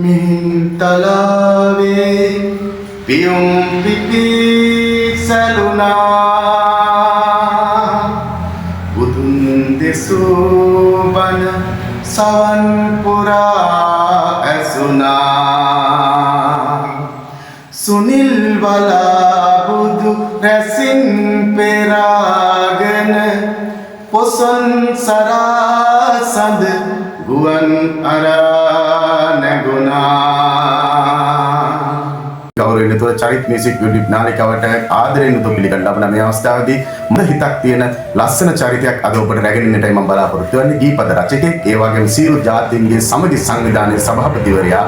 මිහින්තලාවේ පියුම් පිපි සැලුනා බුදුන් දෙසූ බණ සවන් පුරා ඇසුනා සුනිල් බලා බුදු රැසින් පෙරාගෙන පොසොන් සරා සඳ ගුවන් අරා නැගුණා ගෞරවනීය චරිත මියුසික් YouTube නාලිකාවට ආදරයෙන් උතුම් පිළිගන්න අපේ මේ අවස්ථාවේදී මම හිතක් තියෙන ලස්සන චරිතයක් අද ඔබට රැගෙන්නටයි මම බලාපොරොත්තු වෙන්නේ ගීපද රචකෙක් ඒ වගේම සියලු ජාතීන්ගේ සමගි සංවිධානයේ සභාපතිවරයා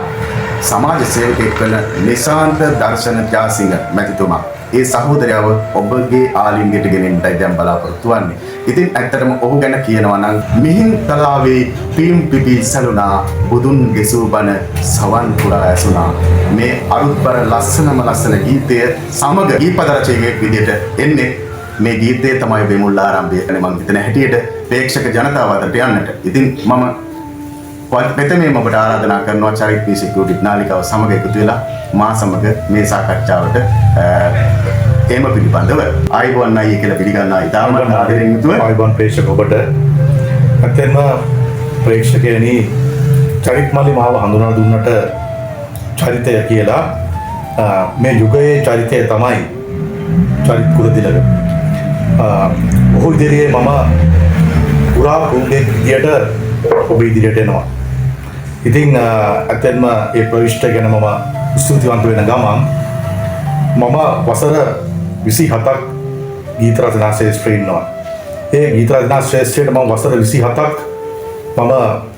සමාජ සේවකයෙක් වන නිශාන්ත දර්ශන ජාසිංහ මැතිතුමා ඒ සහෝදරයව ඔබගේ ආලින්ගයට ගෙනෙන්නයි දැන් බලාපොරොත්තු වෙන්නේ. ඉතින් ඇත්තටම ඔහු ගැන කියනවා නම් මිහින්තලාවේ පියුම් පිපි සැලුනා බුදුන් දෙසූ බණ සවන් පුරා ඇසුනා. මේ අරුත්බර ලස්සන ගීතය සමග ගීපද රචකයෙක් විදිහට එන්නේ මේ ගීතය තමයි මේ මුල් ආරම්භය. මම හිතන හැටියට ප්‍රේක්ෂක ජනතාව අතරට යන්නට. ඉතින් මම මෙතනම ඔබට ආරාධනා කරනවා චරිත මියුසික් YouTube නාලිකාව සමග එකතු වෙලා මා සමග මේ සාකච්ඡාවට තේම පිළිබඳව ආයිබෝන් අයියේ කියලා පිළිගන්නවා. ඉතාමත් ආදරෙන් යුතුව ආයිබෝන් ප්‍රේක්ෂක ඔබට අත්‍යන්ත ප්‍රේක්ෂකයනි චරිත් මල්ලි මාව හඳුනා දුන්නට චරිතය කියලා මේ යුගයේ චරිතය තමයි චරිත් කුලතිලක. ඔහු ඉදිරියේ මම පුරා කුඹේ විදියට ඔබ ඉදිරියට එනවා. ඉතින් ඇත්තෙන්ම ඒ ප්‍රවිෂ්ඨ ගැන මම ස්තුතිවන්ත වෙන ගමන් මම වසර 27ක් ගීත රචනා ශ්‍රේෂ්ඨ ඉන්නවා. ඒ ගීත රචනා ශ්‍රේෂ්ඨයට මම වසර 27ක් මම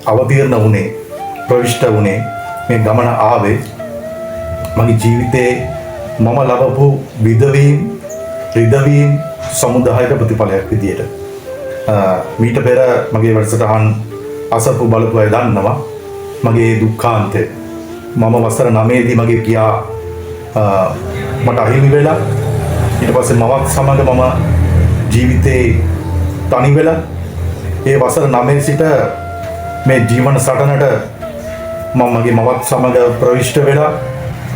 අවතීර්ණ වුණේ ප්‍රවිෂ්ඨ වුණේ මේ ගමන ආවේ මගේ ජීවිතේ මම ලබපු විදවීම් රිදවීම් සමුදායක ප්‍රතිඵලයක් විදියට. මීට පෙර මගේ වැඩසටහන් අසපු බලපු අය දන්නවා මගේ දුක්ඛාන්තය. මම වසර 9 දී මගේ පියා මට අහිමි වෙලා ඊට පස්සේ මවත් සමග මම ජීවිතේ තනි වෙලා ඒ වසර 9 සිට මේ ජීවන සටනට මම මගේ මවත් සමග ප්‍රවිෂ්ඨ වෙලා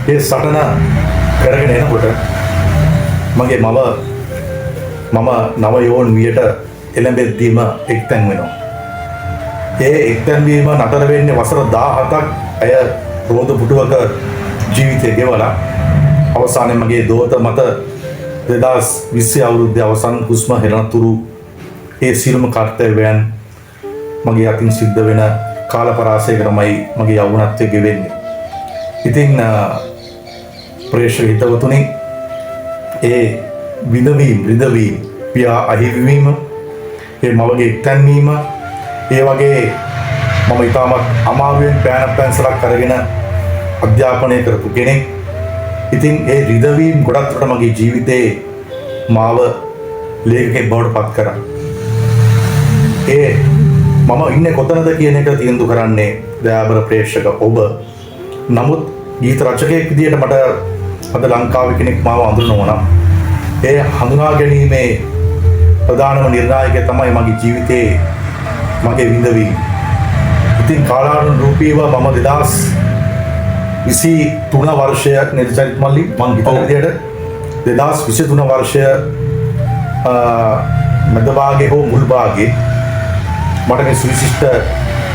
ඒ සටන කරගෙන එනකොට මගේ මම නව යෝන් වියට එළඹෙද්දීම එක්තැන් වෙනවා. ඒ එක්තැන්වීම නතර වෙන්නේ වසර 17ක් ඇය රෝද පුටුවක ජීවිතය ගෙවලා අවසානයේ මගේ දෝත මත 2020 අවුරුද්දේ අවසන් හුස්ම හෙළනතුරු ඒ සියලුම කර්තව්‍යයන් මගේ අතින් සිද්ධ වෙන කාලපරාසයකටමයි මගේ යෞවනත්වය ගෙවෙන්නේ. ඉතින් ප්‍රේක්ෂක හිතවතුනි ඒ විඳවීම් රිදවීම් පියා අහිමිවීම ඒ මවගේ එක්තැන්වීම ඒ වගේ මම ඉතාමත් අමාරුවෙන් පෑන පැන්සලක් අරගෙන අධ්‍යාපනය කරපු කෙනෙක්. ඉතින් ඒ රිදවීම් ගොඩක් දුරට මගේ ජීවිතේ මාව ලේඛකයෙක් බවට පත් කරා. ඒ මම ඉන්නේ කොතනද කියන එක තීන්දුව කරන්නේ දයාබර ප්‍රේක්ෂක ඔබ. නමුත් ගීත රචකයෙක් විදියට මට අද ලංකාවේ කෙනෙක් මාව හඳුනනවා නම් ඒ හඳුනා ගැනීමේ ප්‍රධානම නිර්ණායකය තමයි මගේ ජීවිතේ මගේ විඳවීම. ඉතින් කාලානුරූපීව මම 2023 වර්ෂය නිර්චරිත මල්ලි මං හිතන විදියට 2023 වර්ෂය මැද භාගයේ හෝ මුල් භාගයේ මට මේ සුවිශිෂ්ට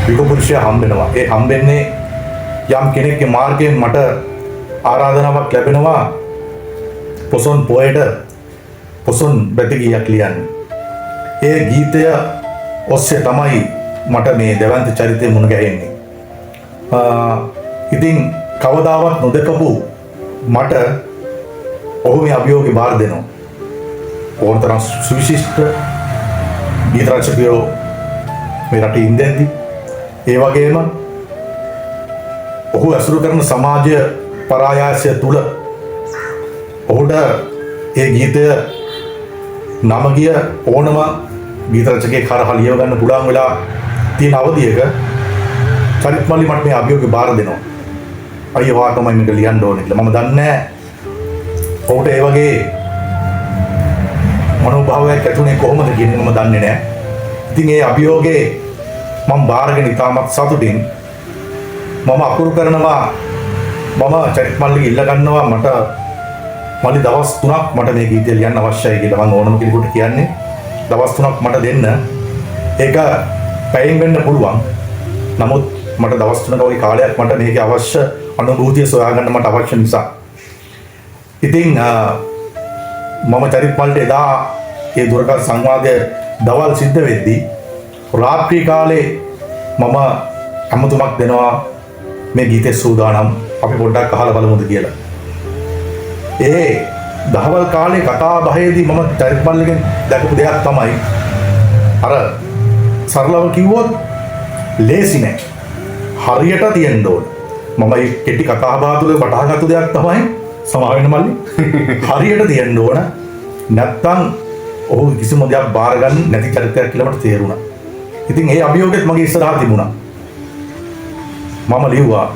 විකපුරුෂය හම්බෙනවා. ඒ හම්බෙන්නේ යම් කෙනෙක්ගේ මාර්ගයෙන් මට ආරාධනාවක් ලැබෙනවා පොසොන් පොයට පොසොන් බැතිගියක් ලියන්න. ඒ ගීතය ඔස්සේ තමයි මට මේ දෙවන්ත චරිතය මුණ ගැහෙන්නේ. ඉතින් කවදාවත් නොදකපු මට ඔහු මේ අභියෝගය බාර දෙනවා. ඕනතරම් සුවිශිෂ්ට ගීත රචකයෝ මේ රටේ ඉඳන්දි ඒ වගේම ඔහු ඇසුරු කරන සමාජ පරායාසය තුල ඔහුට ඒ ගීතය නම ගිය ඕනම ගීත රචකයෙක් හරහා ලියව ගන්න පුළුවන් වෙලා තියෙන අවධියක චරිත් මල්ලි මට මේ අභියෝගය බාර දෙනවා. අයියෝ වා තමයි මේක ලියන්න ඕනේ කියලා. මම දන්නේ නැහැ ඔහුට ඒ වගේ මනෝභාවයක් ඇතුනේ කොහොමද කියන්නේ මම දන්නේ නැහැ. ඉතින් ඒ අභියෝගේ මම බාරගෙන ඉතාමත් සතුටින් මම අකුරු කරනවා මම චරිත් මල්ලිගේ ඉල්ල ගන්නවා මට මල්ලි දවස් 3ක් මට මේ ගීතය ලියන්න අවශ්‍යයි කියලා මම ඕනම කෙනෙකුට කියන්නේ දවස් 3ක් මට දෙන්න ඒක පැයෙන් වෙන්න පුළුවන් නමුත් මට දවස් 3ක වගේ කාලයක් මට මේකේ අවශ්‍ය අනුභූතිය සොයාගන්න මට අවශ්‍ය නිසා ඉතින් මම චරිත් මල්ලිට එදා ඒ දුරකථන සංවාදය දවල් සිද්ධ වෙද්දී රාත්‍රී කාලේ මම අමතුමක් දෙනවා මේ ගීතේ සූදානම් අපි පොඩ්ඩක් අහලා බලමුද කියලා. ඒ දහවල් කාලේ කතා බහේදී මම චරිත් මල්ලිගෙන් දැකපු දෙයක් තමයි අර සරලව කිව්වොත් ලේසි නෑ. හරියට තියෙන්න ඕන. මම මේ කෙටි කතා බහ තුළ වටහාගත්තු දෙයක් තමයි සමා වෙන්න මල්ලි. හරියට තියෙන්න ඕන. නැත්තම් ඔහු කිසිම දෙයක් බාර ගන්න නැති චරිතයක් කියලා මට තේරුණා. ඉතින් ඒ අභියෝගෙත් මගේ ඉස්සරහා තිබුණා. මම ලිව්වා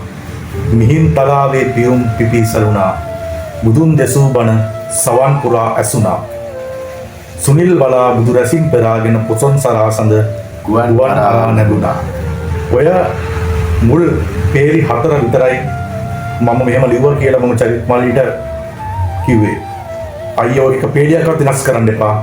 මිහින් තලාවේ පියුම් පිපිසලුණා බුදුන් දෙසූ බණ සවන් පුරා ඇසුණා සුනිල් බලා බුදු රැසින් පෙරාගෙන පොසොන් සරාසඳ ගුවන් නැගුණා. ඔය මුල් පේරි 4 විතරයි මම මෙහෙම ලිව්වා කියලා මම චරිත් මල්ලිට කිව්වේ. අයියෝ එක පේලියක්වත් වෙනස් කරන්න එපා.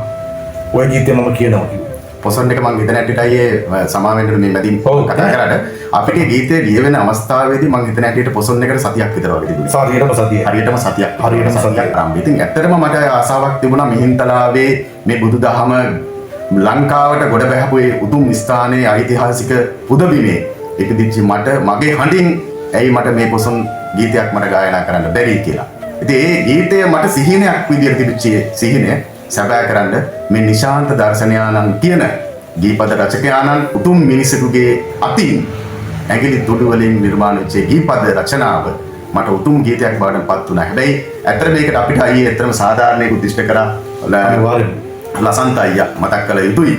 ඔය ගීතේ මම කියනවා කිව්වා. පොසොන් එක මම හිතන ඇටට අයියේ සමා වෙන්න මේ මැදින් කතා කරාට අපිට ගීතේ ලියවෙන අවස්ථාවේදී මම හිතන ඇටට පොසොන් එකට සතියක් විතර වගේ තිබුණා. හරියටම සතියක් ආරම්භ. ඉතින් ඇත්තටම මට ආසාවක් තිබුණා මිහින්තලාවේ මේ බුදුදහම ලංකාවට ගොඩ බැහැපු ඒ උතුම් ස්ථානයේ ඓතිහාසික පුදබිමේ ඉපදිච්ච මට මගේ හඬින් ඇයි මට මේ පොසොන් ගීතයක් මට ගායනා කරන්න බැරි කියලා. ඉතින් ඒ ගීතය මට සිහිනයක් විදියට තිබිච්ච සිහිනය සැබෑ කරන්න මේ නිශාන්ත දර්ශනයානන් කියන ගීපද රචකයාණන් උතුම් මිනිසෙකුගේ අතින් ඇඟිලි තුඩු වලින් නිර්මාණය වෙච්ච ගීපද රචනාව මට උතුම් ගීතයක් බවට පත් වුණා. හැබැයි ඇත්තට මේකට අපිට අයියේ ඇත්තටම සාධාරණයක් උද්දිෂ්ට කරා ලසන්ත අයියා මතක් කළ යුතුයි.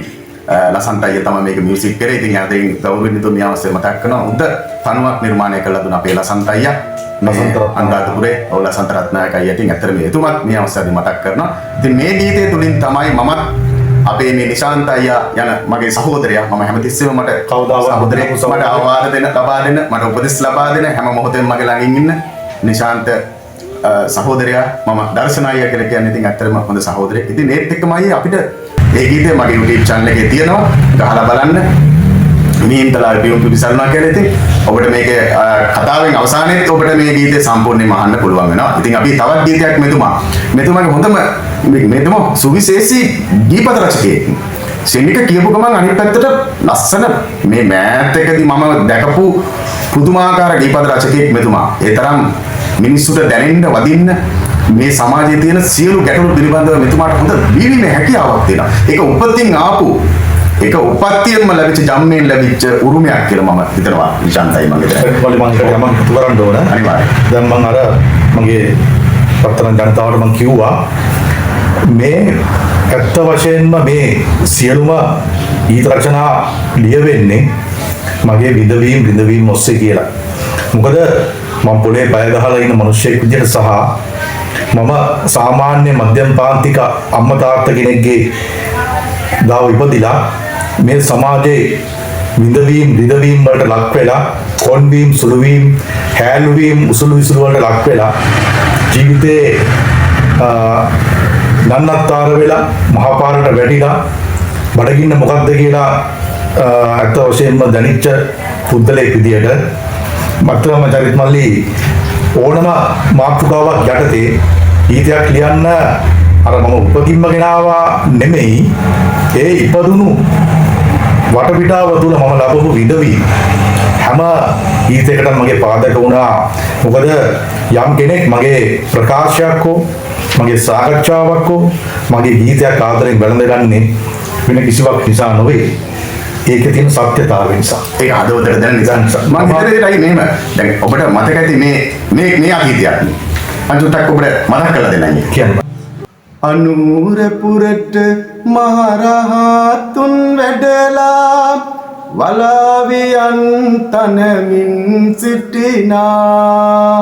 ලසන්ත අයියා තමයි මේක මියුසික් කරේ. ඉතින් යාදෙන් ගෞරවණීය මේ අවස්ථාවේ මතක් කරනවා උන්ට තනුවක් නිර්මාණය කළා දුන්න අපේ ලසන්ත අයියා. අනුරාධපුරේ ලසන්ත රත්නායක අයියා. ඉතින් ඇත්තට මේ එතුමත් මේ අවස්ථාවේ මතක් කරනවා. ඉතින් මේ ගීතය තුලින් තමයි මමත් අපේ මේ නිශාන්ත අයියා යන මගේ සහෝදරයා මම හැමතිස්සෙම මට සහෝදරයෙක් මට අවවාද දෙන්න ලබා දෙන්න මට උපදෙස් ලබා දෙන්න හැම මොහොතෙම මගේ ළඟින් ඉන්න නිශාන්ත සහෝදරයා මම දර්ශන අයියා කියලා කියන්නේ ඉතින් ඇත්තටම හොඳ සහෝදරයෙක්. ඉතින් ඒත් එක්කමයි අපිට මේ ගීතය මගේ YouTube channel එකේ තියෙනවා. ගහලා බලන්න. මිහින්තලාවේ පියුම් පිපිසලුණා කියලා ඉතින් ඔබට මේකේ කතාවෙන් අවසානයේත් ඔබට මේ ගීතය සම්පූර්ණයෙන්ම අහන්න පුළුවන් වෙනවා. ඉතින් අපි තවත් ගීතයක් මෙතුමාගේ හොඳම මෙතුමා සුවිශේෂී ගීපද රචකයෙක්. සෙමික කියපු ගමන් අනිත් පැත්තට ලස්සන මේ මෑතකදී මම දැකපු පුදුමාකාර ගීපද රචකයෙක් මෙතුමා. ඒ තරම් මිනිස්සුන්ට දැනෙන්න වදින්න මේ සමාජයේ තියෙන සියලු ගැටලු පිළිබඳව මෙතුමාට හොඳ විවිධ හැකියාවක් තියෙනවා. ඒක උපතින් ආපු ඒක උපත්තියෙන්ම ලැබිච්ච ජම්මෙන් ලැබිච්ච උරුමයක් කියලා මම හිතනවා නිශාන්තයි මගේ දැන්. මම යමක් කරන්න ඕන. අනිවාර්යයෙන්. දැන් මම අර මගේ පත්තන ජනතාවට මම කිව්වා මේ ඇත්ත වශයෙන්ම මේ සියලුම ගීත රචනා ලියවෙන්නේ මගේ විඳවීම් ඔස්සේ කියලා. මොකද මම පොලේ බය ගහලා ඉන්න මිනිස්සෙක් විදිහට සහ මම සාමාන්‍ය මධ්‍යම පාන්තික අම්මා තාත්තා කෙනෙක්ගේ ගාව ඉපදිලා මේ සමාජයේ විඳවීම් වලට ලක් වෙලා කොන්වීම් සුළුවීම් හැලුවීම් උසුළු විසුළු වලට ලක් වෙලා ජීවිතේ නන්නත්තර වෙලා මහපාරට වැටිලා බඩගින්න මොකක්ද කියලා අත් වශයෙන්ම දැනිච්ච පුද්ගලයෙක් විදියට මත්‍රම චරිත් මල්ලි ඕනම මාතෘකාවක් යටතේ ගීතයක් ලියන්න අර මම උපකින්ම ගෙනාවා නෙමෙයි ඒ ඉපදුණු වටපිටාව තුල මම ලබපු විඳවීම හැම ගීතයකටම මගේ පාදක වුණා. මොකද යම් කෙනෙක් මගේ ප්‍රකාශයක් හෝ මගේ සාකච්ඡාවක් හෝ මගේ ගීතයක් ආදරෙන් වැළඳගන්නේ වෙන කිසිවක් නිසා නොවේ. ඒකේ තියෙන සත්‍යතාවය නිසා. ඒක අදවතට දැන නිසා. මම හිතන්නේ මේම දැන් ඔබට මතක ඇති මේ අගීතයක්. අන්තිමට ඔබට මතක් කරලා දෙන්නයි කියන්නේ. අනුරපුරට මහරහතුන් වැඩලා වලාවියන් තනමින් සිටිනා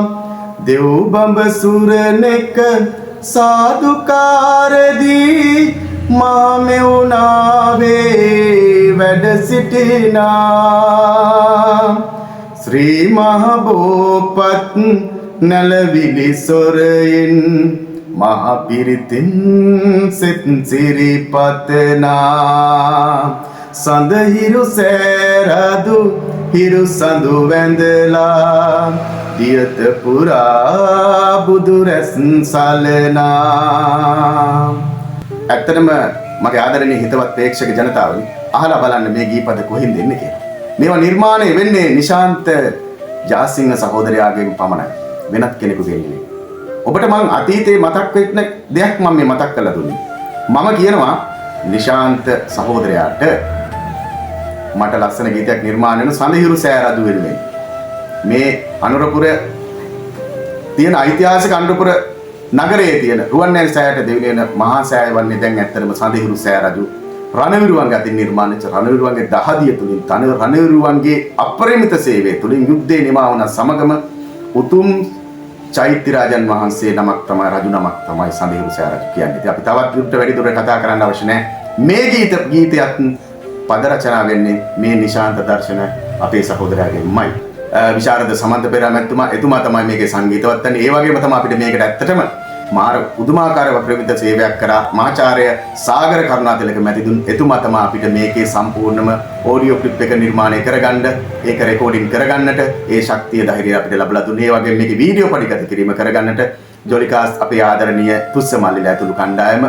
දෙව් බඹ සුරනෙක සාදුකාරදී මාමෙවුනාවේ වැඩ සිටිනා ශ්‍රී මහබෝපත් නැලවිලි සොරයෙන් මහ පිරිතින් සෙත් සිරිපතනා සඳහිරු සෑරදු හිරු සඳු වැඳලා දියත පුරා බුදු රැස් සලනා. ඇත්තටම මගේ ආදරණීය හිතවත් ප්‍රේක්ෂක ජනතාවනි, අහලා බලන්න මේ ගීපද කොහෙන්ද එන්නේ කියලා. මේවා නිර්මාණය වෙන්නේ නිශාන්ත ජාසිංහ සහෝදරයාගෙන් පමණයි, වෙනත් කෙනෙකුගෙන් නෙවෙයි. ඔබට මං අතීතේ මතක් වෙන්න දෙයක් මම මේ මතක් කරලා දුන්නේ. මම කියනවා නිශාන්ත සහෝදරයාට මට ලස්සන ගීතයක් නිර්මාණය වෙන සඳහිරු සෑරදු වෙනුවෙන් මේ අනුරපුර තියෙන ඓතිහාසික අනුරපුර නගරයේ තියෙන රුවන්වැලි සෑයට දෙවිලි වෙන මහා සෑය වන්නේ දැන් ඇත්තටම සඳහිරු සෑරදු රණවිරුවන්ගේ අතින් නිර්මාණය වෙච්ච රණවිරුවන්ගේ දහදිය තුලින් රණවිරුවන්ගේ අපරිමිත සේවය තුලින් යුද්ධේ නිමා වුණ සමගම උතුම් චෛත්‍ය රාජන් වහන්සේ නමක් තමයි, රජු නමක් තමයි සඳහිරු සෑරදු කියන්නේ. ඉතින් අපි තවත් විතර වැඩි දුරට කතා කරන්න අවශ්‍ය නැහැ. මේ ගීතයත් පද රචනා වෙන්නේ මේ නිශාන්ත දර්ශන අපේ සහෝදරයාගෙන්මයි. විශාරද සමන්ත පෙරමැතිතුමා එතුමා තමයි මේකේ සංගීතවත් වන්නේ. ඒ වගේම තමයි අපිට මේකට ඇත්තටම මාර පුදුමාකාර ප්‍රමිත සේවයක් කරා මහාචාර්ය සාගර කරුණාතිලක මැතිතුන්. එතුමා තමයි අපිට මේකේ සම්පූර්ණම ඔඩියෝ ක්ලිප් එක නිර්මාණය කරගන්න, ඒක රෙකෝඩින් කරගන්නට ඒ ශක්තිය ධෛර්යය අපිට ලැබලා දුන්නේ. ඒ වගේම මේකේ වීඩියෝ පටිගත කිරීම කරගන්නට ජොලිකාස් අපේ ආදරණීය තුස්ස මල්ලිලා ඇතුළු කණ්ඩායම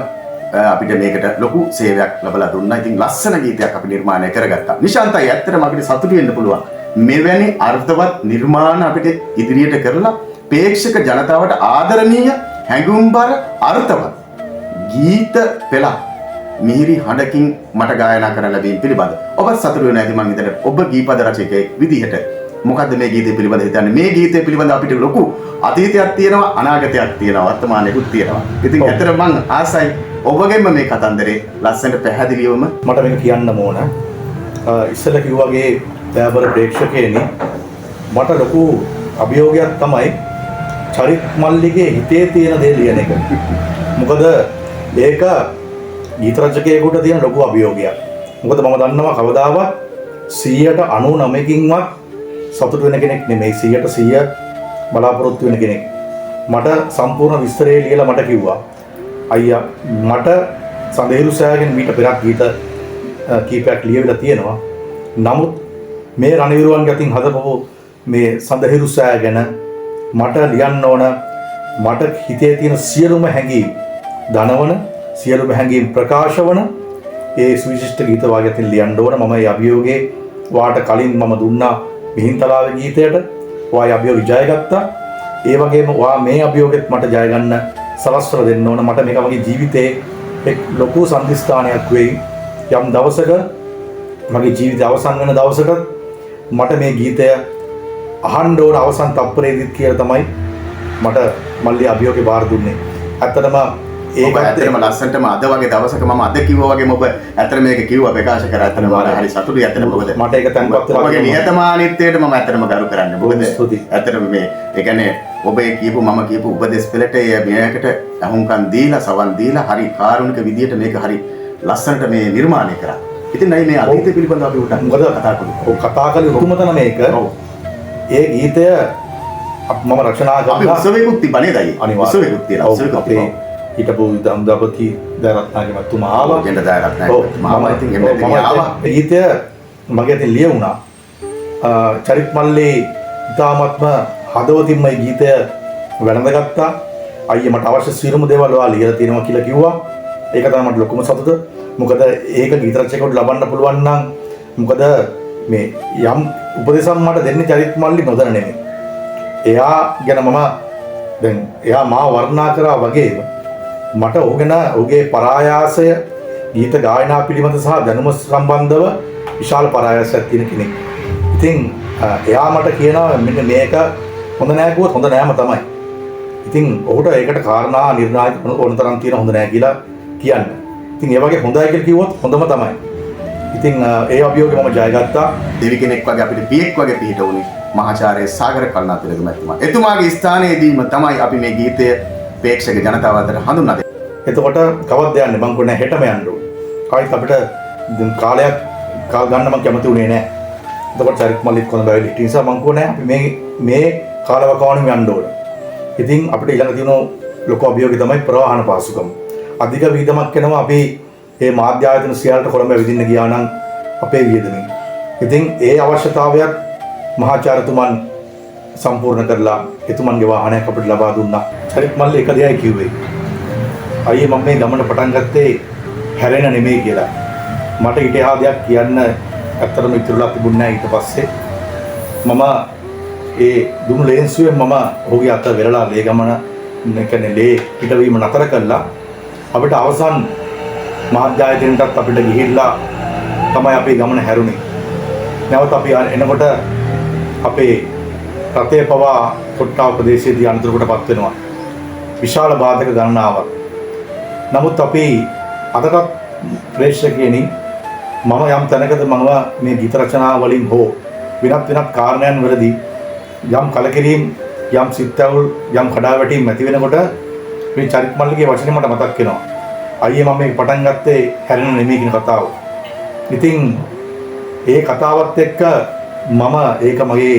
අපිට මේකට ලොකු සේවයක් ලැබලා දුන්නා. ඉතින් ලස්සන ගීතයක් අපි නිර්මාණය කරගත්තා. නිශාන්තයි ඇත්තටම අපිට සතුටු වෙන්න පුළුවන්. මෙවැනි අර්ථවත් නිර්මාණ අපිට ඉදිරියට කරලා ප්‍රේක්ෂක ජනතාවට ආදරණීය හැඟුම්බර අර්ථවත් ගීත පෙළක් මිහිරි හඬකින් මට ගායනා කරන්න ලැබීම පිළිබඳ ඔබ සතුටු වෙනවා ඇති මං හිතන්නේ. ඔබ ගීපද රචකයෙක් විදිහට මොකද්ද මේ ගීතය පිළිබඳ හිතන්නේ? මේ ගීතය පිළිබඳ අපිට ලොකු අතීතයක් තියෙනවා, අනාගතයක් තියෙනවා, වර්තමානයකුත් තියෙනවා. ඉතින් ඇත්තට මං ආසයි ඔබගෙන්ම මේ කතන්දරේ ලස්සනට පැහැදිලිවම මට මේක කියන්න ඕන. ඉස්සෙල්ලා කිව්වාගේ දයාබර ප්‍රේක්ෂකයනි, මට ලොකු අභියෝගයක් තමයි චරිත් මල්ලිගේ හිතේ තියෙන දේ ලියන එක. මොකද ඒක ගීත රචකයෙකුට තියෙන ලොකු අභියෝගයක්. මොකද මම දන්නවා කවදාවත් 99%කින්වත් සතුට වෙන කෙනෙක් නෙමෙයි, 100% බලාපොරොත්තු වෙන කෙනෙක්. මට සම්පූර්ණ විස්තරය ලියලා මට කිව්වා, අයියා මට සඳහිරු සෑයගෙන් මීට පෙරක් ගීත කීපයක් ලියවිලා තියෙනවා. නමුත් මේ රණවිරුවන්ගේ අතින් හදපු මේ සඳහිරු සෑය ගැන මට ලියන්න ඕන. මට හිතේ තියෙන සියලුම හැඟීම් දනවන, සියලුම හැඟීම් ප්‍රකාශ වන ඒ සුවිශිෂ්ට ගීත වාගේ අතින් ලියන්න ඕන. මම මේ අභියෝගේ වාට කලින් මම දුන්නා මිහින්තලාවේ ගීතයට. ඔයා අභියෝගය ජයගත්තා. ඒ වගේම ඔයා මේ අභියෝගෙත් මට ජය ගන්න සලස්වල දෙන්න ඕන. මට මේක මගේ ජීවිතේ එක් ලොකු සම්දිස්ථානයක් වෙයි. යම් දවසක මගේ ජීවිතය අවසන් වෙන දවසක මට මේ ගීතය අහන්න ඕන අවසන් තප්පරේදීත් කියලා තමයි මට මල්ලි අභියෝගේ බාර දුන්නේ. ඇත්තටම ඒක ඇත්තටම ලස්සනටම අද වගේ දවසක මම අද කිව්වා වගේම ඔබ ඇත්තට මේක කිව්වා ප්‍රකාශ කරා. ඇත්තටම මම හරි සතුටුයි. ඇත්තටම මොකද මට ඒක තැන්පත් වෙලා ඔබගේ නිහතමානීත්වයට මම ඇත්තටම ගරු කරන්නේ. මොකද ඇත්තටම මේ ඒ කියන්නේ ඔබේ කියපු මම කියපු උපදේශ පෙළට මේකට අහුම්කම් දීලා සවන් දීලා හරි කාරුණික විදියට මේක හරි ලස්සනට මේ නිර්මාණය කරා. ඉතින් නයි මේ අතීතය පිළිබඳව අපි උට මොකද කතා කරන්නේ? ඔව් කතා කරේ උතුම තන මේක. ඔව්. ඒ ගීතය මම රචනා කරලා අපි උත්සවයකුත් තිබ්බා නේද අයියේ? අනිවාර්යයෙන් උත්සවයකුත් තියෙනවා. උත්සවයකුත් අපේ හිටපු දම්දපති දයරත්නාගේ මතුමා ආවා. ගෙන්ද දයරත්නාගේ මම ඉතින් ගෙන්ද ආවා. ගීතය මගේ අතින් ලියුණා. චරිත් මල්ලි ඉතාමත්ම හදවතින්ම මේ ගීතය වැළඳගත්තා. අයියේ මට අවශ්‍ය සියලුම දේවල් ඔයා ලියලා තියෙනවා කියලා කිව්වා. ඒක තමයි මට ලොකුම සතුට. මොකද ඒක ගීත රචකයෙකුට ලබන්න පුළුවන් නම්, මොකද මේ යම් උපදේශම් මට දෙන්නේ චරිත් මල්ලි නොදැන නෙමෙයි. එයා ගැන මම දැන් එයා මාව වර්ණනා කරා වගේ මට ඔහු ගැන ඔහුගේ පරායාසය ගීත ගායනා පිළිබඳ සහ දැනුම සම්බන්ධව විශාල පරායාසයක් තියෙන කෙනෙක්. ඉතින් එයා මට කියනවා මෙන්න මේක හොඳ නෑ කිව්වොත් හොඳ නෑම තමයි. ඉතින් ඔහුට ඒකට කාරණා නිර්ණායක ඕන තරම් තියෙන හොඳ නෑ කියලා කියන්න. ඉතින් ඒ වගේ හොඳයි කියලා කිව්වොත් හොඳම තමයි. ඉතින් ඒ අභියෝගය මම ජයගත්තා. දෙවි කෙනෙක් වගේ අපිට පියෙක් වගේ පිහිට වුණේ මහාචාර්ය සාගර කරුණාතිලක මැතිතුමා. එතුමාගේ ස්ථානයේදීම තමයි අපි මේ ගීතය ප්‍රේක්ෂක ජනතාව අතර හඳුන්වා දෙන්නේ. එතකොට කවද්ද යන්නේ? මං කොහොනේ හෙටම යන්න ඕනේ. කායිත් අපිට කාලයක් කාල ගන්න මම කැමති උනේ නැහැ. එතකොට චරිත් මල්ලිත් කොඳ බැවිලි. ඒ නිසා මම කියනවා අපි මේ කාලවකවානුවෙන් යන්න ඕන. ඉතින් අපිට ඊළඟ තියෙන ලොකු අභියෝගය තමයි ප්‍රවාහන පාසුකම්. අධික වියදමක් වෙනවා අපි මේ මාධ්‍ය ආයතන සියල්ලට කොළඹ විදින්න ගියා නම් අපේ වියදමින්. ඉතින් ඒ අවශ්‍යතාවයත් මහාචාර්යතුමන් සම්පූර්ණ කරලා එතුමන්ගේ වාහනයක් අපිට ලබා දුන්නා. චරිත් මල්ලි එක දෙයයි කිව්වේ. අයියේ මම මේ ගමන පටන් ගත්තේ හැරෙන නෙමෙයි කියලා. මට ඊට එහා දෙයක් කියන්න ඇත්තටම ඉතුරුලා තිබුණේ නැහැ. ඊට පස්සේ මම ඒ දුන්නු ලේන්සුවෙන් මම ඔහුගේ අත වෙරලා ලේ ගමන කියන්නේ ලේ පිටවීම නතර කළා. අපිට අවසන් මාධ්‍ය ආයතනයටත් අපිට ගිහිල්ලා තමයි අපේ ගමන හැරුණේ. නැවත අපි එනකොට අපේ රටේ පවා කොට්ටාව ප්‍රදේශයේදී අනතුරකටපත් වෙනවා. විශාල බාධක ගණනාවක්. නමුත් අපි අදටත් ප්‍රේක්ෂකයනි මම යම් තැනකද මම මේ ගීත රචනා වලින් හෝ වෙනත් කාරණයන් වලදී යම් කලකිරීම යම් සිත්ඇවුල් යම් කඩාවැටීම් ඇති වෙනකොට මේ චරිත් මල්ලිගේ වචනේ මට මතක් වෙනවා. අයියේ මම මේක පටන් ගත්තේ හැරෙන නෙමෙයි කියන කතාව. ඉතින් ඒ කතාවත් එක්ක මම ඒක මගේ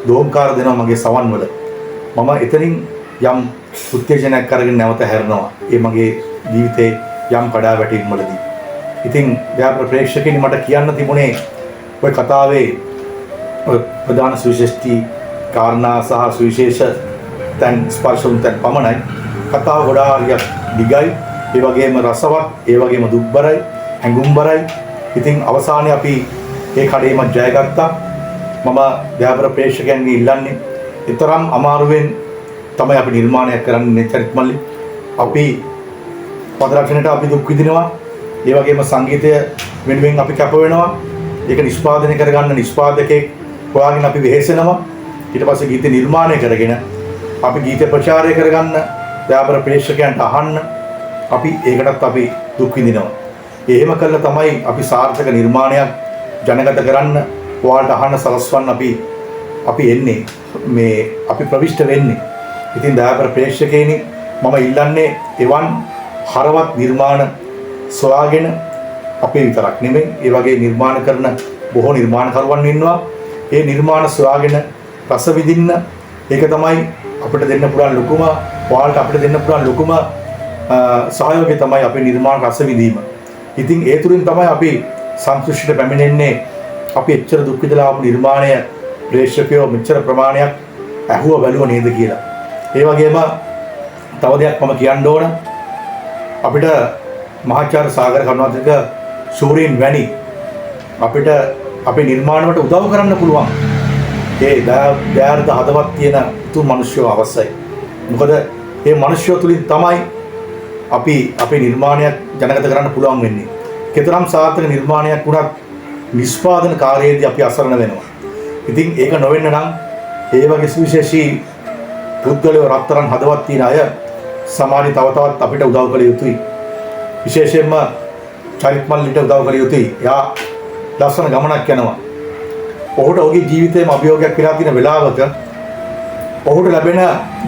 දෝංකාර දෙනවා මගේ සවන් වල. මම එතනින් යම් උත්තේජනයක් අරගෙන නැවත හැරෙනවා. ඒ මගේ ජීවිතේ යම් කඩාවැටීම් වලදී. ඉතින් ව්‍යාපෘත ප්‍රේක්ෂකයනි මට කියන්න තිබුණේ ඔය කතාවේ ප්‍රධාන සුවිශේෂී කාරණා සහ සුවිශේෂ තැන් ස්පර්ශුන් තැන් පමණයි. කතාව ගොඩාක් දිගයි, ඒ වගේම රසවත්, ඒ වගේම දුක්බරයි, හැඟුම්බරයි. ඉතින් අවසානයේ අපි ඒ කඩේම ජයගත්තා. මම ව්‍යාපෘත ප්‍රේක්ෂකයන්ගේ ඉල්ලන්නේ ඊතරම් අමාරුවෙන් තමයි අපි නිර්මාණයක් කරන්නේ චරිත් මල්ලි. අපි පද රචනයට අපි දුක් විඳිනවා. ඒ වගේම සංගීතය වෙනුවෙන් අපි කැප වෙනවා. ඒක නිෂ්පාදනය කරගන්න නිෂ්පාදකෙක් හොයාගෙන අපි වෙහෙසෙනවා. ඊට පස්සේ ගීත නිර්මාණය කරගෙන අපි ගීත ප්‍රචාරය කරගන්න ව්‍යාපෘත ප්‍රේක්ෂකයන්ට අහන්න අපි ඒකටත් අපි දුක් විඳිනවා. එහෙම කළා තමයි අපි සාර්ථක නිර්මාණයක් ජනගත කරන්න ඔයාලට අහන්න සලස්වන්න අපි එන්නේ මේ අපි ප්‍රවිෂ්ඨ වෙන්නේ. ඉතින් ව්‍යාපෘත ප්‍රේක්ෂකයනි මම ඉල්ලන්නේ එවන් හරවත් නිර්මාණ සොයාගෙන අපේ විතරක් නෙමෙයි ඒ වගේ නිර්මාණ කරන බොහෝ නිර්මාණකරුවන් ඉන්නවා. ඒ නිර්මාණ සොයාගෙන රස විඳින්න ඒක තමයි අපිට දෙන්න පුළුවන් ලොකුම ඔයාලට අපිට දෙන්න පුළුවන් ලොකුම සහයෝගය තමයි අපේ නිර්මාණ රස විඳීම. ඉතින් ඒ තුලින් තමයි අපි සන්තුෂ්ටියට පැමිණෙන්නේ. අපි එච්චර දුක් විඳලා ආපු නිර්මාණය ප්‍රේක්ෂකයෝ මෙච්චර ප්‍රමාණයක් ඇහුව බැලුව නේද කියලා. ඒ වගේම තව දෙයක් මම කියන්න ඕන. අපිට මහාචාර්ය සාගර කරුණාතිලක ශූරීන් වැනි අපිට අපේ නිර්මාණ වලට උදව් කරන්න පුළුවන් ඒ දයාර්ථ හදවත් තියෙන උතුම් මිනිස්සුව අවශ්‍යයි. මොකද මේ මිනිස්සුව තුලින් තමයි අපි අපේ නිර්මාණයක් ජනගත කරන්න පුළුවන් වෙන්නේ. කතරම් සාර්ථක නිර්මාණයක් වුණත් නිෂ්පාදන කාර්යයේදී අපි අසරණ වෙනවා. ඉතින් ඒක නොවෙන්න නම් ඒ වගේ සුවිශේෂී පුද්ගලයෝ රත්තරන් හදවත් තියෙන අය සමාජය තව තවත් අපිට උදව් කළ යුතුයි. විශේෂයෙන්ම චරිත් මල්ලිට උදව් කළ යුතුයි. එයා ලස්සන ගමනක් යනවා. ඔහුට ඔහුගේ ජීවිතේම අභියෝගයක් වෙලා තියෙන වෙලාවක ඔහුට ලැබෙන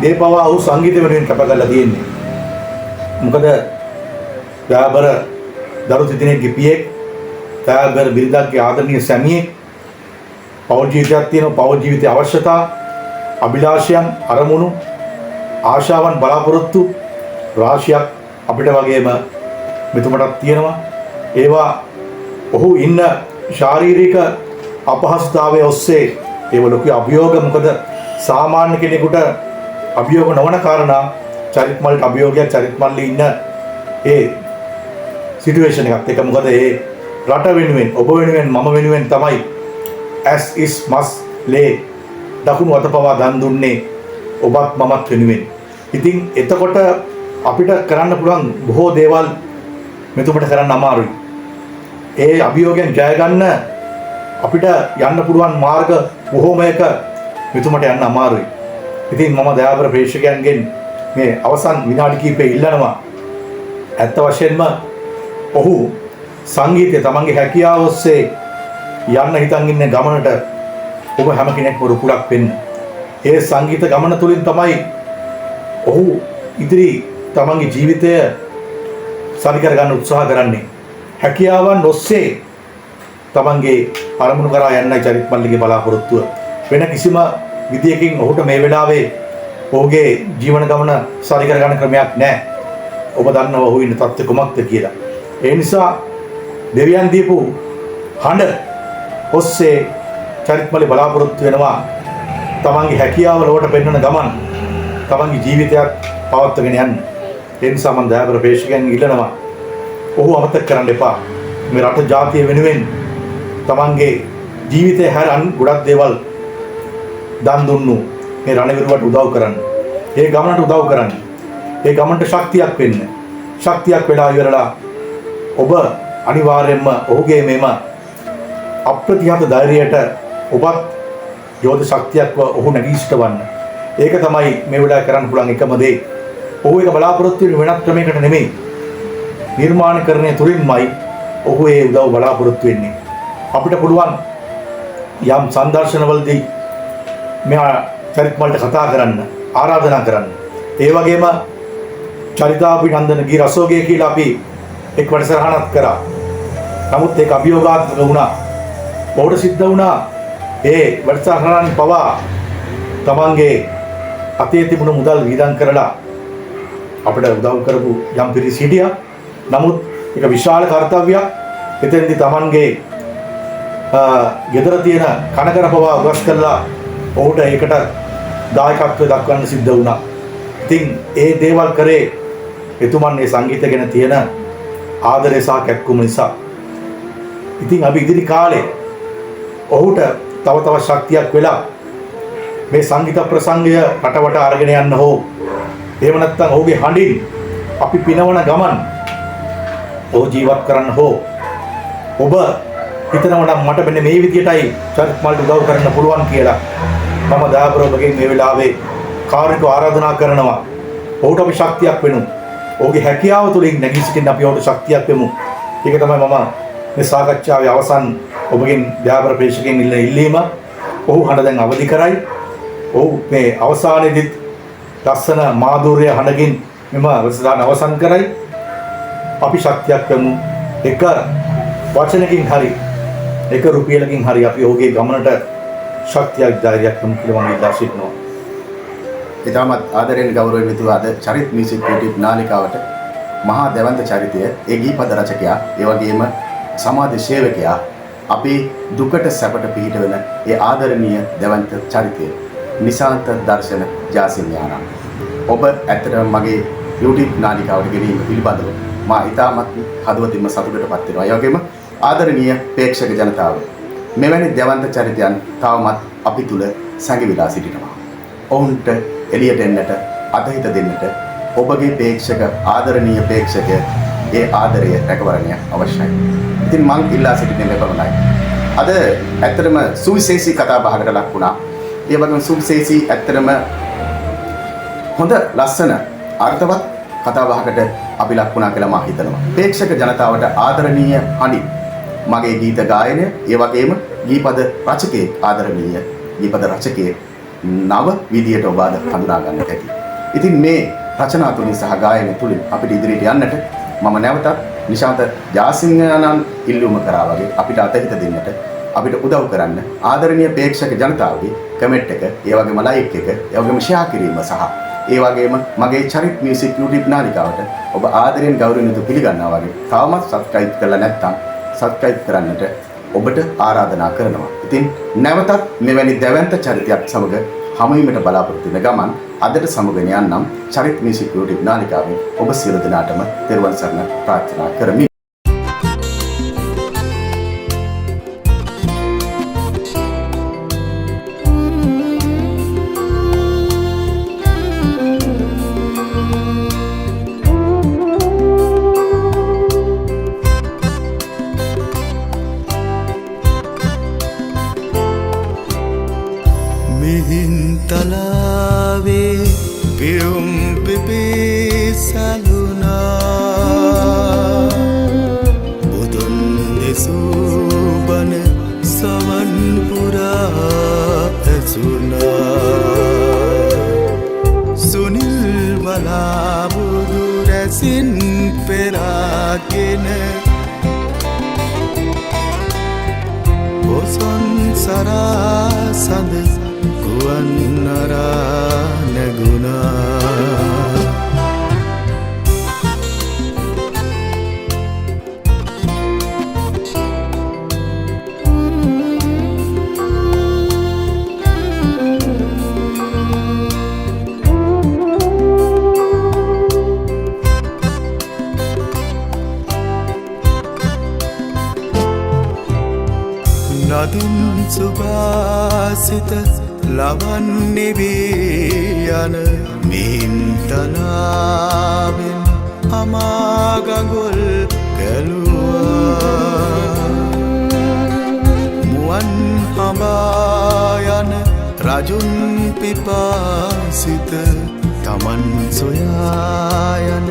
දේපවා ඔහු සංගීත වෙනුවෙන් කැප කරලා තියෙන්නේ. මොකද ව්‍යාපර දරු තිදෙනෙක්ගේ පියෙක්, ව්‍යාපර බිරිඳක්ගේ ආදරණීය සැමියෙක්, පෞල් ජීවිතයක් තියෙනවා. පෞල් ජීවිතයේ අවශ්‍යතා, අභිලාෂයන්, අරමුණු, ආශාවන්, බලාපොරොත්තු රාශියක් අපිට වගේම මෙතුමටත් තියෙනවා. ඒවා ඔහු ඉන්න ශාරීරික අපහසුතාවය ඔස්සේ ඒව ලොකු අභියෝග. මොකද සාමාන්‍ය කෙනෙකුට අභියෝග නොවන කාරණා චරිත් මල්ලිට අභියෝගයක්. චරිත් මල්ලි ඉන්න ඒ සිටුේෂන් එකත් එක. මොකද ඒ රට වෙනුවෙන්, ඔබ වෙනුවෙන්, මම වෙනුවෙන් තමයි as is must ලේ දකුණු අතපවා දන් දුන්නේ ඔබත් මමත් වෙනුවෙන්. ඉතින් එතකොට අපිට කරන්න පුළුවන් බොහෝ දේවල් මෙතුමට කරන්න අමාරුයි. ඒ අභියෝගයෙන් ජය ගන්න අපිට යන්න පුළුවන් මාර්ග බොහෝමයක මෙතුමට යන්න අමාරුයි. ඉතින් මම දයාපර ප්‍රේක්ෂකයන්ගෙන් මේ අවසන් විනාඩි කිහිපෙ ඉල්ලනවා. ඇත්ත වශයෙන්ම ඔහු සංගීතය තමන්ගේ හැකියාව ඔස්සේ යන්න හිතන් ඉන්න ගමනට ඔබ හැම කෙනෙක්ම රුකුලක් වෙන්න. ඒ සංගීත ගමන තුලින් තමයි ඔහු ඉදිරි තමන්ගේ ජීවිතය සරි කර ගන්න උත්සාහ කරන්නේ. හැකියාවන් ඔස්සේ තමන්ගේ අරමුණු කරා යන්නයි චරිත් මල්ලිගේ බලාපොරොත්තුව. වෙන කිසිම විදියකින් ඔහුට මේ වෙලාවේ ඔහුගේ ජීවන ගමන සරි කර ගන්න ක්‍රමයක් නැහැ. ඔබ දන්නවා ඔහු ඉන්න තත්ත්වය කොමක්ද කියලා. ඒ නිසා දෙවියන් දීපු හඬ ඔස්සේ චරිත් මල්ලි බලාපොරොත්තු වෙනවා තමන්ගේ හැකියාව ලොවට පෙන්වන ගමන් තමන්ගේ ජීවිතයක් පවත්වාගෙන යන්න. ඒ නිසා මම දයාබර ප්‍රේක්ෂකයන් ඉල්ලනවා ඔහු අමතක කරන්න එපා. මේ රට ජාතිය වෙනුවෙන් තමන්ගේ ජීවිතය හැරන් ගොඩක් දේවල් දන් දුන්නු මේ රණවිරුවට උදව් කරන්න. ඒ ගමනට උදව් කරන්න. ඒ ගමනට ශක්තියක් වෙන්න. ශක්තියක් වෙලා ඉවරලා ඔබ අනිවාර්යයෙන්ම ඔහුගේ මේම අප්‍රතිහත ධෛර්යයට ඔබත් යෝධ ශක්තියක්ව ඔහු නැගී සිටවන්න. ඒක තමයි මේ වෙලාවේ කරන්න පුළුවන් එකම දේ. ඔහු එක බලාපොරොත්තු වෙන වෙනත් ක්‍රමයකට නෙමෙයි. නිර්මාණකරණය තුළින්මයි ඔහු ඒ උදව් බලාපොරොත්තු වෙන්නේ. අපිට පුළුවන් යම් සංදර්ශනවලදී මෙහා චරිත් මල්ට කතා කරන්න, ආරාධනා කරන්න. ඒ වගේම චරිතාභිනන්දන ගී රසෝගය කියලා අපි එක් වැඩසටහනක් කරා. නමුත් ඒක අභියෝගාත්මක වුණා. ඔහුට සිද්ධ වුණා ඒ වැඩසටහන පවා තමන්ගේ අතේ තිබුණු මුදල් වියදම් කරලා අපිට උදව් කරපු යම් පිරිස හිටියා. නමුත් ඒක විශාල කාර්යයක්. එතෙන්දී තමන්ගේ ගෙදර තියෙන කනකර පවා උගස් කළා ඔහුට ඒකට දායකත්වය දක්වන්න සිද්ධ වුණා. ඉතින් ඒ දේවල් කරේ එතුමන් මේ සංගීතය ගැන තියෙන ආදරය සහ කැක්කුම නිසා. ඉතින් අපි ඉදිරි කාලේ ඔහුට තව තවත් ශක්තියක් වෙලා මේ සංගීත ප්‍රසංගය රටවට අරගෙන යන්න හෝ එහෙම නැත්නම් ඔහුගේ හඬින් අපි පිනවන ගමන් ඔහු ජීවත් කරන්න හෝ ඔබ හිතනවා නම් මට මෙන්න මේ විදියටයි චරිත් මල්ට උදව් කරන්න පුළුවන් කියලා මම දයාබර ඔබගෙන් මේ වෙලාවේ කාර්යක ආරාධනා කරනවා. ඔහුට අපි ශක්තියක් වෙමු. ඔහුගේ හැකියාව තුළින් නැගී සිටින්න අපි ඔහුට ශක්තියක් වෙමු. ඒක තමයි මම මේ සාකච්ඡාවේ අවසන් ඔබගෙන් දයාබර ප්‍රේක්ෂකයන් ඉල්ලීම. ඔහු හඬ දැන් අවදි කරයි. ඔහු මේ අවසානයේදී ලස්සන මාධුර්ය හඬකින් මෙම වැඩසටහන අවසන් කරයි. අපි ශක්තියක් වෙමු. එක වචනකින් හරි එක රුපියලකින් හරි අපි ඔහුගේ ගමනට ශක්තියක් ධෛර්යයක් වෙමු කියලා මම ඉල්ලා සිටිනවා. ඉතාමත් ආදරයෙන් ගෞරවයෙන් යුතුව අද චරිත් මියුසික් YouTube නාලිකාවට මහා දැවන්ත චරිතය ඒ ගීපද රචකයා ඒ වගේම සමාජ සේවකයා අපි දුකට සැපට පිහිට වෙන ඒ ආදරණීය දැවන්ත චරිතය නිශාන්ත දර්ශන ජාසින්යානා ඔබ ඇත්තටම මගේ YouTube නාලිකාවට ගෙනීම පිළිබඳව මා ඉතාමත් හදවතින්ම සතුටටපත් වෙනවා. ඒ වගේම ආදරණීය ප්‍රේක්ෂක ජනතාව මෙවැනි දැවන්ත චරිතයන් තවමත් අපි තුල සැඟවිලා සිටිනවා. ඔවුන්ට එළියට එන්නට අදහිත දෙන්නට ඔබගේ ප්‍රේක්ෂක ආදරණීය ප්‍රේක්ෂකය ඒ ආදරය රැකවරණය අවශ්‍යයි. ඉතින් මං ඉල්ලා සිටින්නේ මෙපමණයි. අද ඇත්තටම සුවිශේෂී කතා බහකට ලක් වුණා. ඒ වගේම සුවිශේෂී ඇත්තටම හොඳ ලස්සන අර්ථවත් කතා බහකට අපි ලක් වුණා කියලා මම හිතනවා. ප්‍රේක්ෂක ජනතාවට ආදරණීය හඬින් මගේ ගීත ගායනය ඒ වගේම ගීපද රචකයෙක් ආදරණීය ගීපද රචකයෙක් නව විදියට ඔබ අද හඳුනා ගන්නට ඇති. ඉතින් මේ රචනා තුලින් සහ ගායන තුලින් අපිට ඉදිරියට යන්නට මම නැවතත් නිශාන්ත ජාසින්යානන් ඉල්ලුම කරා වගේ අපිට අතහිත දෙන්නට අපිට උදව් කරන්න ආදරණීය ප්‍රේක්ෂක ජනතාවගේ කමෙන්ට් එක ඒ වගේම ලයික් එක ඒ වගේම ෂෙයා කිරීම සහ ඒ වගේම මගේ චරිත් මියුසික් YouTube නාලිකාවට ඔබ ආදරයෙන් ගෞරවයෙන් යුතුව පිළිගන්නවා වගේ තවමත් සබ්ස්ක්‍රයිබ් කරලා නැත්නම් සබ්ස්ක්‍රයිබ් කරන්නට ඔබට ආරාධනා කරනවා. ඉතින් නැවතත් මෙවැනි දැවැන්ත චරිතයක් සමග හමුවීමට බලාපොරොත්තු වෙන ගමන් අදට සමුගෙන යන්නම් චරිත් මියුසික් YouTube නාලිකාවේ ඔබ සියලු දෙනාටම තෙරුවන් සරණ ප්‍රාර්ථනා කරමි. තලාවේ පියුම් පිපී සැලුනා බුදුන් දෙසූ බණ සවන් පුරා ඇසුනා සුනිල් වලා බුදු රැසින් පෙරාගෙන සරසඳ ගුවන් නරා නැගුණා නදුන් සුභාසිත ලවන්නේ වී යන මිහින්තනාවෙන් අමාගඟුල් ගැලුවා මුවන් හඹා යන රජුන් පිපාසිත තමන් සොයා යන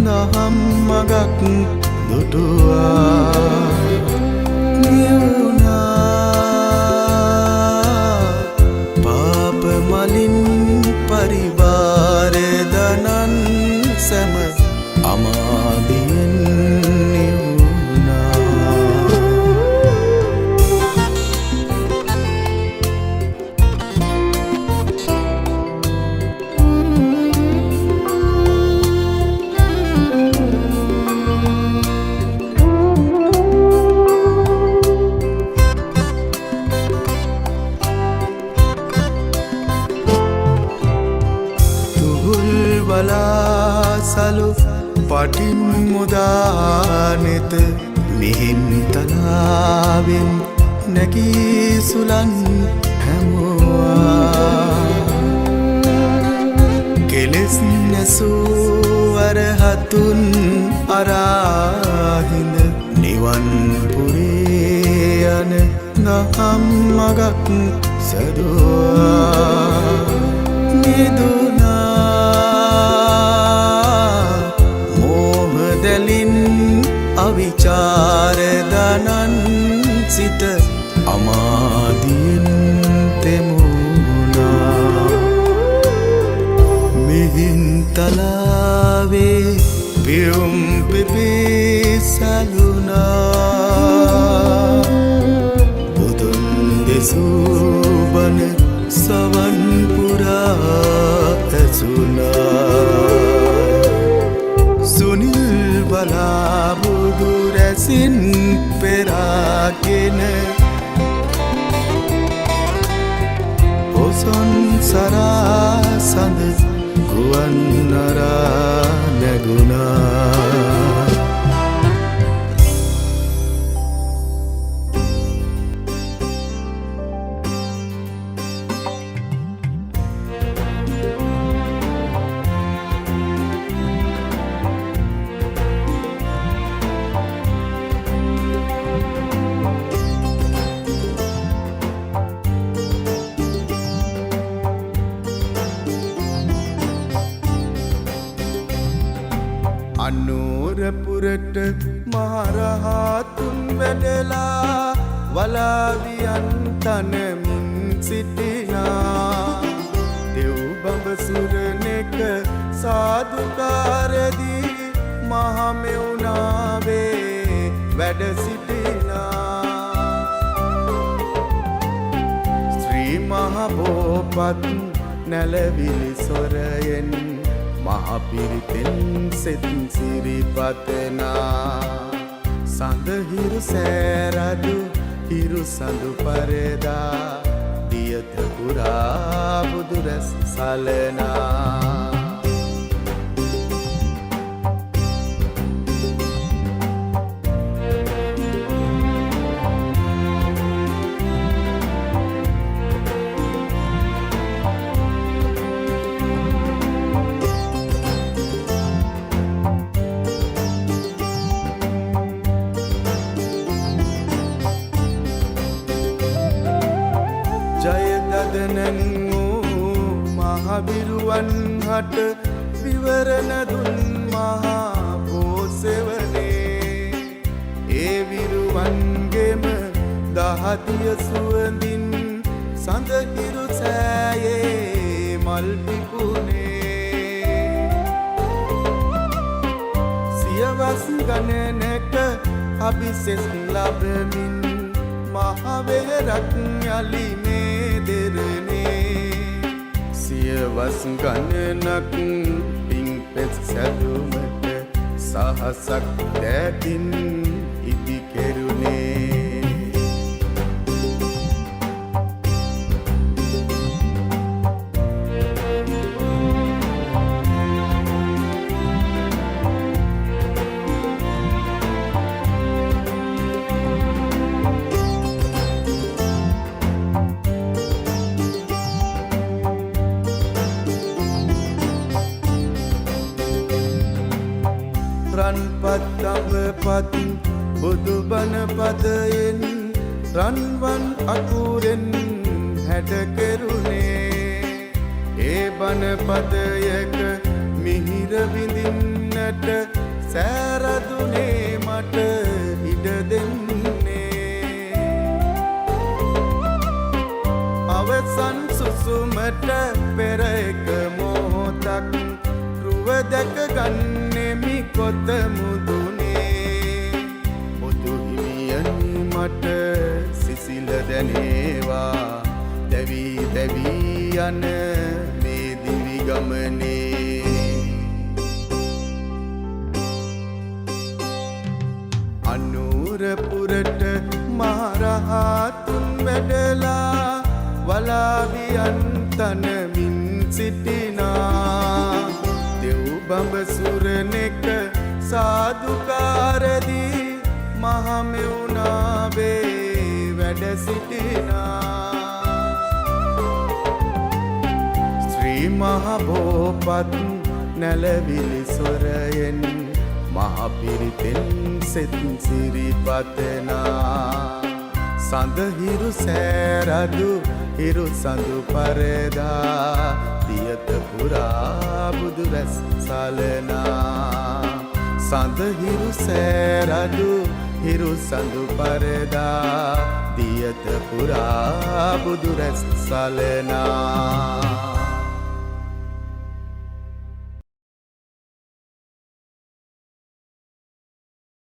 දහම් මගක් දුටුවා මලින් පරිවාරදනන් සැම අමාදියෙන් නිවුණා සලු පටින් මුදානෙත මිහින්තලාවෙන් නැගී සුලන් හැමුවා කෙලෙස් නැසූ අරහතුන් අරාහිඳ නිවන් පුරේ යන දහම් මගක් සැදුවා නිදුනා දැලින් අවිචාරදනන් සිත අමාදියෙන් තෙමුණා මිහින්තලාවේ පියුම් පිපිසලුනා බුදුන් දෙසූබන සවන් පුරා ඇසුනා සුනිල් බලාබුදු රැසින් පෙරාගෙන පොසොන් සරසඳ ගුවන් නරා නැගුණා අනුරපුරට මහරහතුන් වැඩලා වලාවියන් තනමින් සිටිනා දෙව් බඹසුරනෙක සාදුකාරදී මහමෙවුනාවේ වැඩ සිටිනා ශ්‍රී මහබෝපත් නැලවිලි සොරයෙන් මහපිරිතෙන් සෙත් සිරිපතනා සඳහිරු සෑරදු හිරු සඳු පරදා දියත පුරා බුදුරැස් සලනා ජයදදනන් වූ මහබිරුවන් හට විවරණ දුන් මහා පෝසෙවනේ ඒ විරුවන්ගෙම දහදිය සුවඳින් සඳහිරු සෑයේ මල් පිපුනේ සියවස් ගණනක අභිසෙස් ලබමින් මහවෙරක් යලි මේ දෙරනේ සියවස් ගණනක් පිං පෙත් සැදුමට සහසක් දැතින් ඉදි කෙරුණේ රන්පත් අඹපත් බුදුබණ පදයෙන් රන්වන් අකුරෙන් හැඩ කෙරුණේ ඒ බණ පදයක මිහිර විඳින්නට සෑරදුනේ මට ඉඩ දෙන්නේ අවසන් සුසුමට පෙර එක මොහොතක් රුව දැක ගන්නෙමි කොත මුදුනේ මුදු හිමියන් මට සිසිල දැනේවා දැවී දැවී යන මේ දිවි ගමනේ අනුරපුරට මහරහතුන් වැඩලා වලාවියන් තනමින් සිටිනා දෙව්බඹ සුරනෙක සාදුකාරදී මහමෙවුනාවේ වැඩ සිටිනා ශ්‍රී මහබෝපත් නැලවිලි සොරයෙන් මහපිරිතෙන් සෙත් සිරිපතනා සඳහිරු සෑරදු හිරු සඳු පරදා දියත පුරා බුදු රැස් සලනා සඳහිරු සෑරදු හිරු සඳු පරදා දියත පුරා බුදු රැස් සලනා